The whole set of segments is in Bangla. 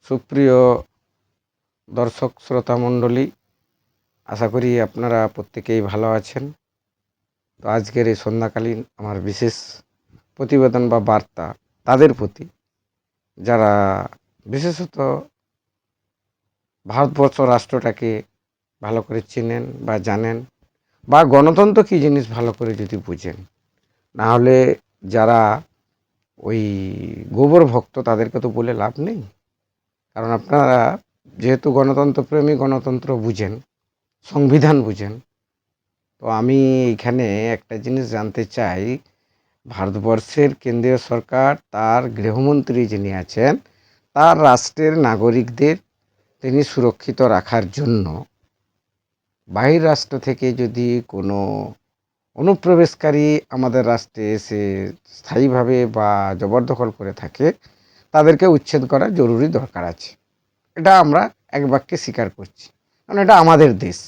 সুপ্রিয় দর্শক শ্রোতা মণ্ডলী, আশা করি আপনারা প্রত্যেকেই ভালো আছেন। তো আজকের এই সন্ধ্যাকালীন আমার বিশেষ প্রতিবেদন বা বার্তা তাদের প্রতি যারা বিশেষত ভারতবর্ষ রাষ্ট্রটাকে ভালো করে চেনেন বা জানেন, বা গণতন্ত্র কী জিনিস ভালো করে যদি বুঝেন। না হলে যারা ওই গোবর ভক্ত তাদেরকে তো বলে লাভ নেই। কারণ আপনারা যেহেতু গণতন্ত্রপ্রেমী, গণতন্ত্র বুঝেন, সংবিধান বুঝেন, তো আমি এখানে একটা জিনিস জানতে চাই। ভারতবর্ষের কেন্দ্রীয় সরকার, তার গৃহমন্ত্রী যিনি আছেন, তার রাষ্ট্রের নাগরিকদের তিনি সুরক্ষিত রাখার জন্য বাহির রাষ্ট্র থেকে যদি কোনো অনুপ্রবেশকারী আমাদের রাষ্ট্রে এসে স্থায়ীভাবে বা জবরদখল করে থাকে, তাদেরকে উচ্ছেদ করা জরুরি দরকার আছে। এটা আমরা এক বাক্যে স্বীকার করছি, কারণ এটা আমাদের দেশ।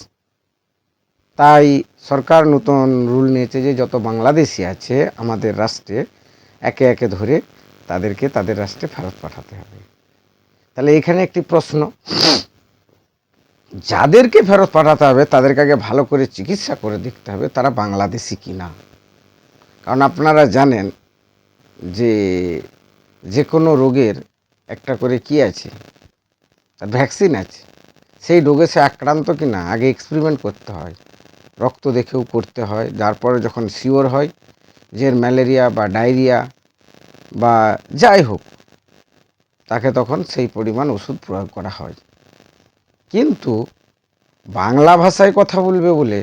তাই সরকার নতুন রুল নিয়েছে যে যত বাংলাদেশি আছে আমাদের রাষ্ট্রে, একে একে ধরে তাদেরকে তাদের রাষ্ট্রে ফেরত পাঠাতে হবে। তাহলে এখানে একটি প্রশ্ন, যাদেরকে ফেরত পাঠাতে হবে তাদেরকে আগে ভালো করে চিকিৎসা করে দেখতে হবে তারা বাংলাদেশি কি না। কারণ আপনারা জানেন যে যে কোনো রোগের একটা করে কি আছে, তার ভ্যাকসিন আছে। সেই রোগে সে আক্রান্ত কি না আগে এক্সপেরিমেন্ট করতে হয়, রক্ত দেখেও করতে হয়। যার পরে যখন শিওর হয় যে ম্যালেরিয়া বা ডায়রিয়া বা যাই হোক, তাকে তখন সেই পরিমাণ ওষুধ প্রয়োগ করা হয়। কিন্তু বাংলা ভাষায় কথা বলবে বলে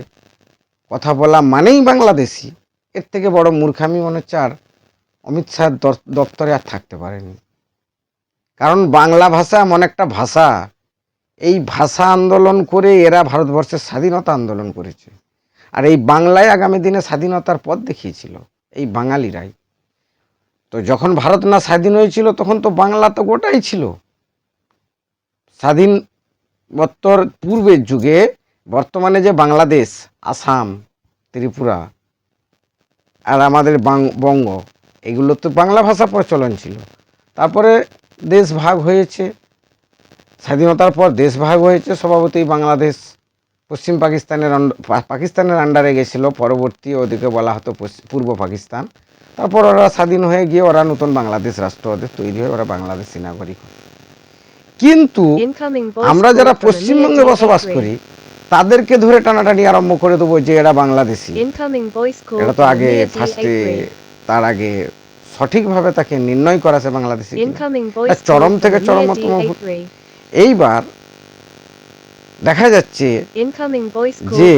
কথা বলা মানেই বাংলাদেশি, এর থেকে বড় মূর্খামি মনে হচ্ছে আর অমিত শাহের দপ্তরে আর থাকতে পারেনি। কারণ বাংলা ভাষা এমন একটা ভাষা, এই ভাষা আন্দোলন করে এরা ভারতবর্ষের স্বাধীনতা আন্দোলন করেছে। আর এই বাংলায় আগামী দিনে স্বাধীনতার পথ দেখিয়েছিল এই বাঙালিরাই। তো যখন ভারত না স্বাধীন হয়েছিল তখন তো বাংলা তো গোটাই ছিল। স্বাধীনত্তর পূর্বের যুগে বর্তমানে যে বাংলাদেশ, আসাম, ত্রিপুরা আর আমাদের বঙ্গ, এগুলো তো বাংলা ভাষা প্রচলন ছিল। তারপরে দেশ ভাগ হয়েছে, স্বাধীনতার পর দেশ ভাগ হয়েছে, স্বভাবতই বাংলাদেশ পশ্চিম পাকিস্তানের আন্ডারে গেছিল। পরবর্তী ওদিকে বলা হতো পূর্ব পাকিস্তান। তারপর ওরা স্বাধীন হয়ে গিয়ে ওরা নতুন বাংলাদেশ রাষ্ট্র ওদের তৈরি হয়ে ওরা বাংলাদেশি নাগরিক। কিন্তু আমরা যারা পশ্চিমবঙ্গে বসবাস করি তাদেরকে ধরে টানাটানি আরম্ভ করে দেবো যে এরা বাংলাদেশি। এটা তো আগে ফার্স্টে, তার আগে সঠিকভাবে তাকে নির্ণয় করা আছে বাংলাদেশি, চরম থেকে চরমতম। এইবার দেখা যাচ্ছে যে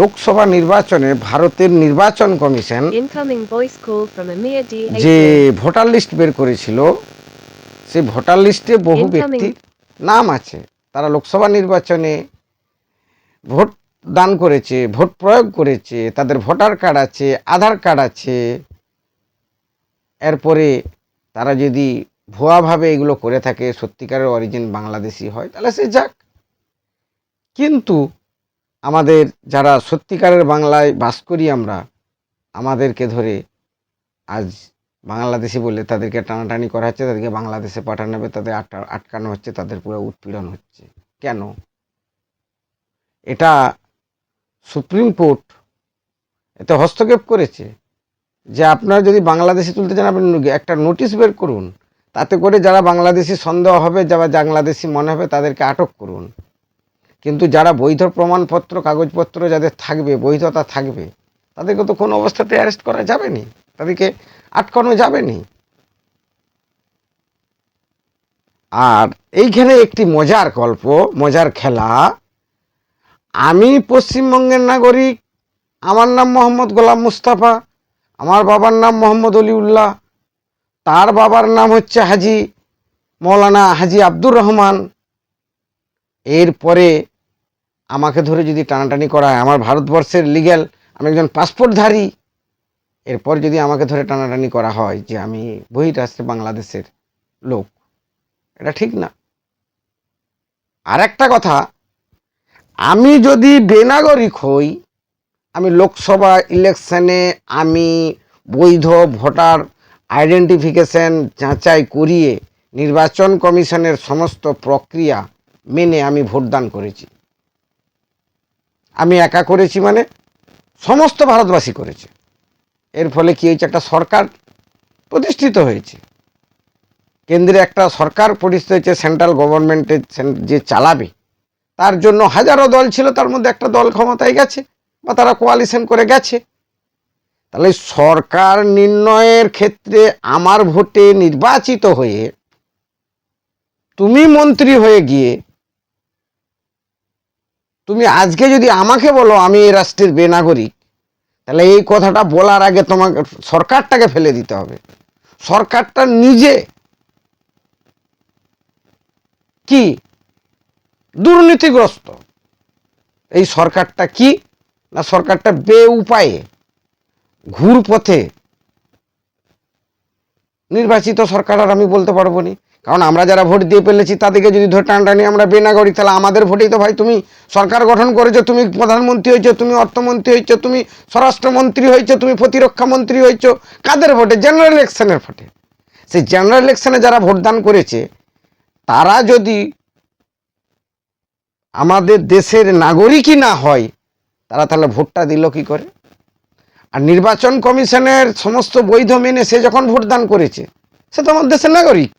লোকসভা নির্বাচনে ভারতের নির্বাচন কমিশন যে ভোটার লিস্ট বের করেছিল, সেই ভোটার লিস্টে বহু ব্যক্তির নাম আছে। তারা লোকসভা নির্বাচনে ভোট দান করেছে, ভোট প্রয়োগ করেছে, তাদের ভোটার কার্ড আছে, আধার কার্ড আছে। এরপরে তারা যদি ভুয়াভাবে এগুলো করে থাকে, সত্যিকারের অরিজিন বাংলাদেশি হয়, তাহলে সে যাক। কিন্তু আমাদের যারা সত্যিকারের বাংলায় বাস করি আমরা, আমাদেরকে ধরে আজ বাংলাদেশি বলে তাদেরকে টানাটানি করা হচ্ছে, তাদেরকে বাংলাদেশে পাঠানো হবে, তাদের আটকানো হচ্ছে, তাদের পুরো উৎপীড়ন হচ্ছে। কেন? এটা সুপ্রিম কোর্ট এতে হস্তক্ষেপ করেছে যে আপনারা যদি বাংলাদেশি তুলতে চান, আপনি একটা নোটিশ বের করুন, তাতে করে যারা বাংলাদেশি সন্দেহ হবে, যারা বাংলাদেশি মনে হবে, তাদেরকে আটক করুন। কিন্তু যারা বৈধ প্রমাণপত্র, কাগজপত্র যাদের থাকবে, বৈধতা থাকবে, তাদেরকে তো কোনো অবস্থাতে অ্যারেস্ট করা যাবে না, তাদেরকে আটকানো যাবে না। আর এইখানে একটি মজার গল্প, মজার খেলা। আমি পশ্চিমবঙ্গের নাগরিক, আমার নাম মোহাম্মদ গোলাম মুস্তাফা, আমার বাবার নাম মোহাম্মদ অলিউল্লাহ, তার বাবার নাম হচ্ছে হাজি মৌলানা হাজি আব্দুর রহমান। এরপরে আমাকে ধরে যদি টানাটানি করা হয়, আমার ভারতবর্ষের লিগ্যাল, আমি একজন পাসপোর্টধারী, এরপর যদি আমাকে ধরে টানাটানি করা হয় যে আমি বহিরাষ্ট্রে বাংলাদেশের লোক, এটা ঠিক না। আর একটা কথা, আমি যদি বেনাগরিক হই, আমি লোকসভা ইলেকশনে আমি বৈধ ভোটার আইডেন্টিফিকেশন যাচাই করিয়ে নির্বাচন কমিশনের সমস্ত প্রক্রিয়া মেনে আমি ভোটদান করেছি। আমি একা করেছি মানে সমস্ত ভারতবাসী করেছে। এর ফলে কি হয়েছে, একটা সরকার প্রতিষ্ঠিত হয়েছে, কেন্দ্রে একটা সরকার প্রতিষ্ঠিত হয়েছে, সেন্ট্রাল গভর্নমেন্টের যে চালাবে তার জন্য হাজারো দল ছিল, তার মধ্যে একটা দল ক্ষমতায় গেছে বা তারা কোয়ালিশন করে গেছে। তাহলে সরকার নির্ণয়ের ক্ষেত্রে আমার ভোটে নির্বাচিত হয়ে তুমি মন্ত্রী হয়ে গিয়ে তুমি আজকে যদি আমাকে বলো আমি এই রাষ্ট্রের বেনাগরিক, তাহলে এই কথাটা বলার আগে তোমাকে সরকারটাকে ফেলে দিতে হবে। সরকারটা নিজে কি দুর্নীতিগ্রস্ত। এই সরকারটা কি না, সরকারটা বেউপায়ে ঘুর পথে নির্বাচিত সরকার। আর আমি বলতে পারবো না, কারণ আমরা যারা ভোট দিয়ে ফেলেছি তাদেরকে যদি ধরে টানটানি আমরা বেনাগরিক, তাহলে আমাদের ভোটেই তো ভাই তুমি সরকার গঠন করেছো, তুমি প্রধানমন্ত্রী হয়েছো, তুমি অর্থমন্ত্রী হয়েছো, তুমি স্বরাষ্ট্রমন্ত্রী হয়েছো, তুমি প্রতিরক্ষা মন্ত্রী হয়েছো। কাদের ভোটে? জেনারেল ইলেকশনের ভোটে। সেই জেনারেল ইলেকশনে যারা ভোটদান করেছে তারা যদি আমাদের দেশের নাগরিকই না হয়, তারা তাহলে ভোটটা দিল কি করে? আর নির্বাচন কমিশনের সমস্ত বৈধ মেনে সে যখন ভোটদান করেছে, সে তো আমার দেশের নাগরিক।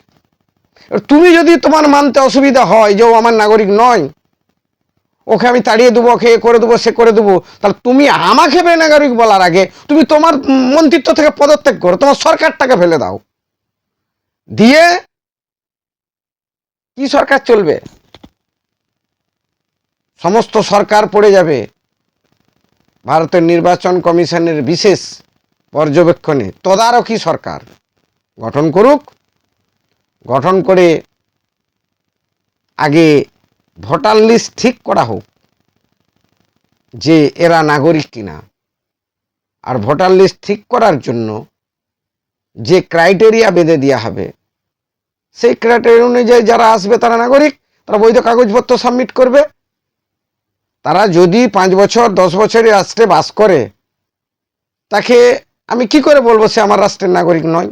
তুমি যদি তোমার মানতে অসুবিধা হয় যে ও আমার নাগরিক নয়, ওকে আমি তাড়িয়ে দেবো, ওকে এ করে দেবো, সে করে দেবো, তাহলে তুমি আমাকে বেনাগরিক বলার আগে তুমি তোমার মন্ত্রিত্ব থেকে পদত্যাগ করো, তোমার সরকারটাকে ফেলে দাও। দিয়ে কি সরকার চলবে? সমস্ত সরকার পড়ে যাবে ভারতের নির্বাচন কমিশনের বিশেষ পর্যবেক্ষণে তদারকি সরকার গঠন করুক। গঠন করে আগে ভোটার লিস্ট ঠিক করা হোক যে এরা নাগরিক কিনা। আর ভোটার লিস্ট ঠিক করার জন্য যে ক্রাইটেরিয়া বেঁধে দেওয়া হবে, সেই ক্রাইটেরিয়া অনুযায়ী যারা আসবে তারা নাগরিক, তারা বৈধ কাগজপত্র সাবমিট করবে। তারা যদি 5 বছর 10 বছরে রাষ্ট্রে বাস করে, তাকে আমি কি করে বলবো সে আমার রাষ্ট্রের নাগরিক নয়?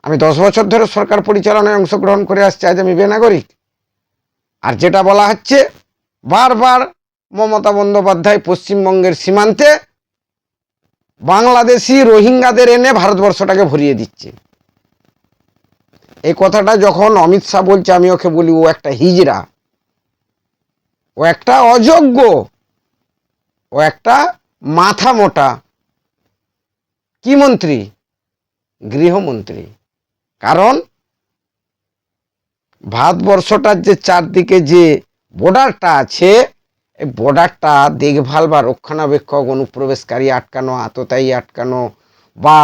আমি 10 বছর ধরে সরকার পরিচালনায় অংশগ্রহণ করে আসছি, আজ আমি বেনাগরিক? আর যেটা বলা হচ্ছে বারবার, মমতা বন্দ্যোপাধ্যায় পশ্চিমবঙ্গের সীমান্তে বাংলাদেশি রোহিঙ্গাদের এনে ভারতবর্ষটাকে ভরিয়ে দিচ্ছে। এই কথাটা যখন অমিত শাহ বলছে, আমি ওকে বলি ও একটা হিজড়া, ও একটা অযোগ্য, ও একটা মাথা মোটা কি মন্ত্রী? গৃহমন্ত্রী। কারণ ভারতবর্ষটার যে চারদিকে যে বর্ডারটা আছে, এই বর্ডারটা দেখভাল বা রক্ষণাবেক্ষক, অনুপ্রবেশকারী আটকানো, আততায়ী আটকানো, বা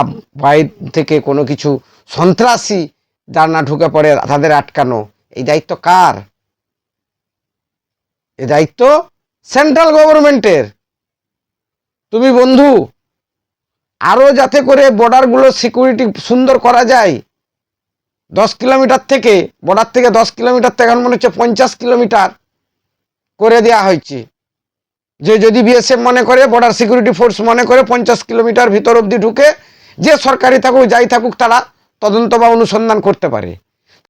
বাইরে থেকে কোনো কিছু সন্ত্রাসী যার না ঢুকে পড়ে তাদের আটকানো, এই দায়িত্ব কার? এই দায়িত্ব সেন্ট্রাল গভর্নমেন্টের। তুমি বন্ধু আরও যাতে করে বর্ডারগুলো সিকিউরিটি সুন্দর করা যায়, 10 কিলোমিটার থেকে বর্ডার থেকে 10 কিলোমিটার থেকে এখন মনে হচ্ছে 50 কিলোমিটার করে দেওয়া হয়েছে। যে যদি বিএসএফ মনে করে, বর্ডার সিকিউরিটি ফোর্স মনে করে 50 কিলোমিটার ভিতর অবধি ঢুকে যে সরকারি থাকুক যাই থাকুক তারা তদন্ত বা অনুসন্ধান করতে পারে।